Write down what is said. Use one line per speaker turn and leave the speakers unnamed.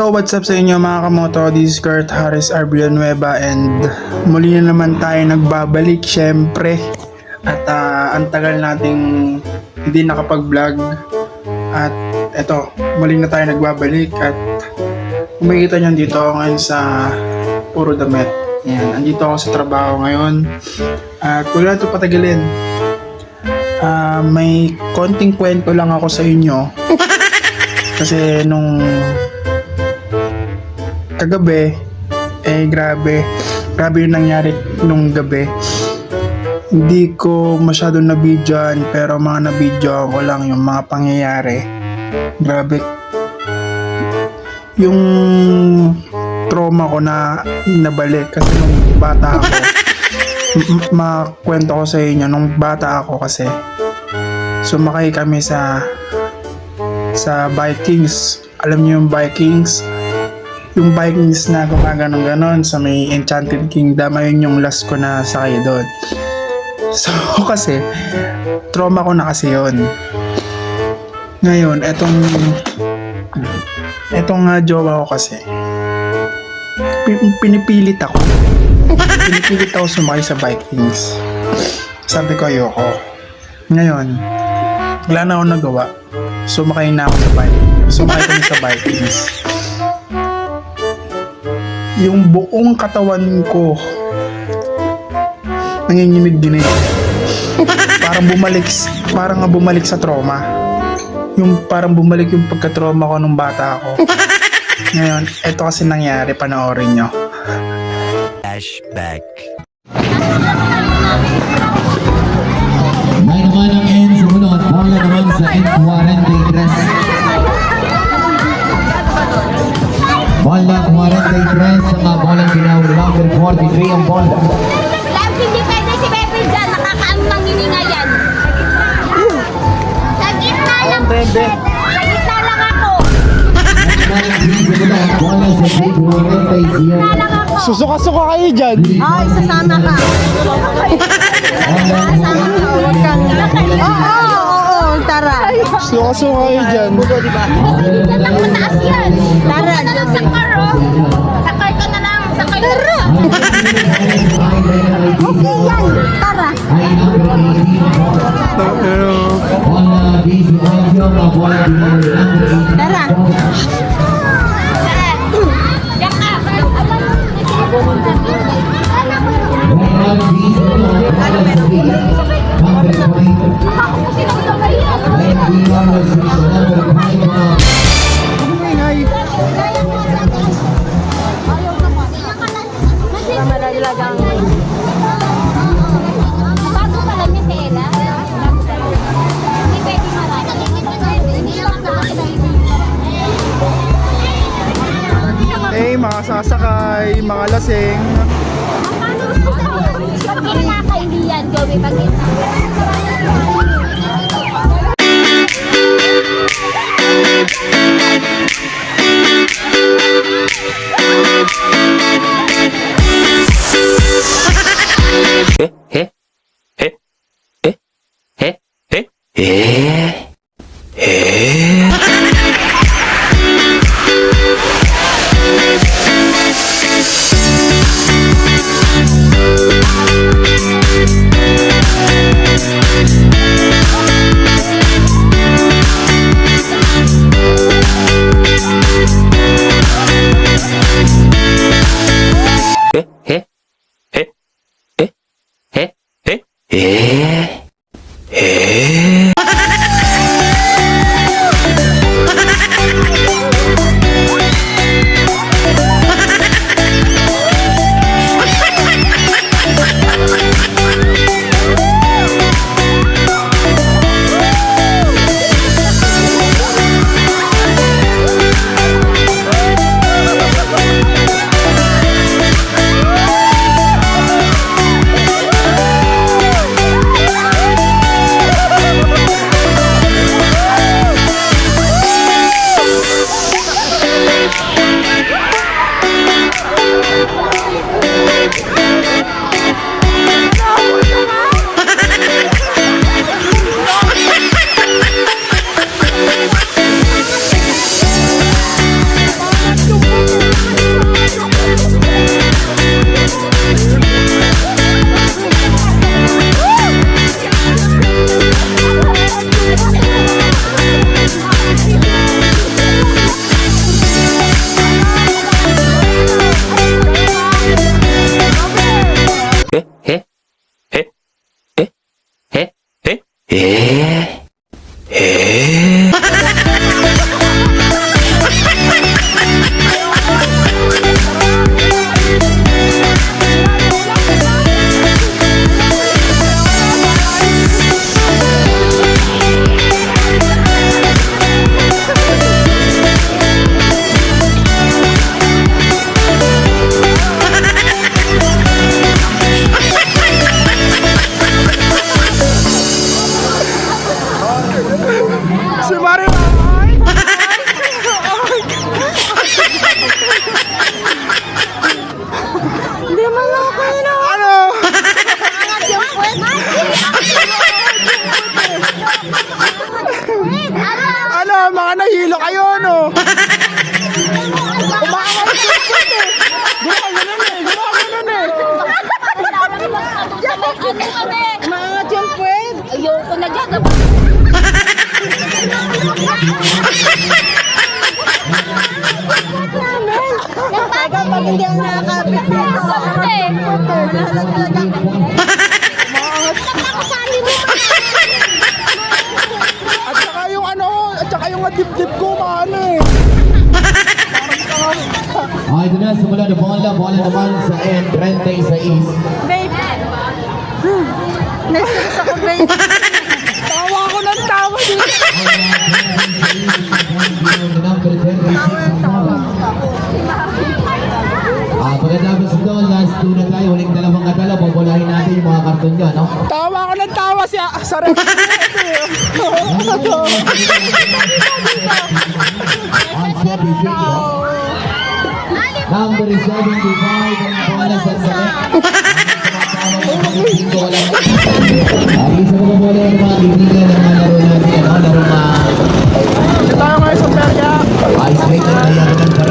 So what's up sa inyo mga kamoto, this is Kurt Harris R. Villanueva and muli na naman tayo nagbabalik syempre. At ang tagal nating hindi nakapag-vlog at eto, muli na tayo nagbabalik at kumikita nyo dito ako ngayon sa Puro Damit. Yan, andito ako sa trabaho ngayon at wala ito patagalin. May konting kwento lang ako sa inyo kasi nung kagabi, grabe yung nangyari nung gabi. Hindi ko masyado na-videoan pero mga na-videoan ko lang yung mga pangyayari. Grabe. Yung trauma ko na nabalik kasi nung bata ako. Makwento ko sa inyo, nung bata ako kasi sumakay kami sa Vikings. Alam niyo yung Vikings? Yung Vikings na gumaganon-ganon sa may Enchanted Kingdom, ayun yung last ko na sakay doon. So kasi trauma ko na kasi yun. Ngayon etong jowa ko kasi pinipilit ako sumakay sa Vikings. Sabi ko ayoko. Ngayon wala na akong nagawa, sumakay na ako sa Vikings. Sumakay kami sa Vikings. Yung buong katawan ko nanginginig-ginig. Parang bumalik sa trauma. Parang bumalik yung pagka-trauma ko nung bata ako. Ngayon, eto kasi nangyari, panoorin nyo.
Flashback.
May naman ang N sumunod. Bola naman sa N43. Bola 43 sa mga bolang ginawa number 43 ang bola.
Labs, hindi pwede si Pepe dyan. Nakakaano ng hininga yan. Sa gitna lang. Sa gitna lang ako.
Bola sa N43.
Susuka-suka kayo dyan.
Ay, sasama ka. Sasama ka. Huwag kang... Oo, tara.
Susuka-suka kayo dyan.
Yan ang mataas yan. Tara. Sakay ka na lang sa car, oh. Sakay ka na lang. Sakay ka na. Okay yan. Tara.
Bola busy audio mga bola
Tara. Diyan ka. Bago pa lang yung tela. Hindi pwede marami.
Mga sasakay, mga lasing.
Pag ginaka, hindi yan, Joey. Pag
talaga pag hindi ang nakakapit dito.
Nakakasali mo pa.
At saka yung ano, at saka yung dip-dip ko, maano eh.
Ah, ito na, simula na bola naman sa end, 36.
Babe. Nasiris ako, babe.
Tawa ko ng tawa dito.
Number 36 ang bola. Pagkatapos ito, last 2 na tayo, huling dalawang katalo, bubulahin natin yung mga karton dyan, no?
Tawa ko ng tawa sa rep.
Ang 76, no? Number 75 ang bola sa select. Isa ko bola yung mga bibigyan ng mga laro natin, ano? Laro
Ito tayo ngayon sa Perga.
ice breaker na yan ng